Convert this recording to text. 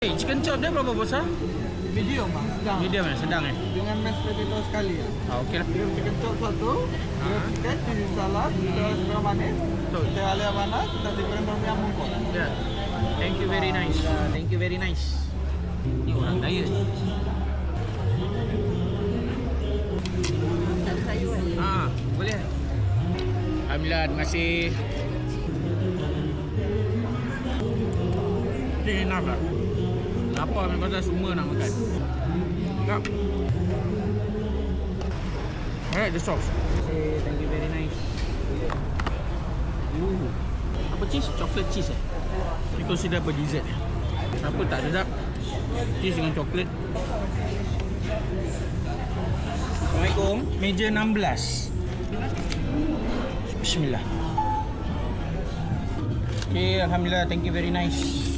Chicken chop dia berapa besar? Medium bang, sedang. Medium sedang Dengan mashed potato sekali ya. Okey lah. Chicken chop satu, chicken, cheese salad, kita kurang manis, Betul. kita alia panas, kita goreng tom yum mungkot. Ya. Thank you very nice. Thank you very nice. Ni orang kaya. Boleh. Alhamdulillah, terima kasih. Ini enough lah. Lapar memang pasal semua nak makan. Sedap. Alright, the sauce. Thank you very nice. Apa cheese? Chocolate cheese Ini consider apa dessert Apa tak sedap? Cheese dengan coklat. Assalamualaikum. Meja 16. Bismillah. Okay, Alhamdulillah. Thank you very nice.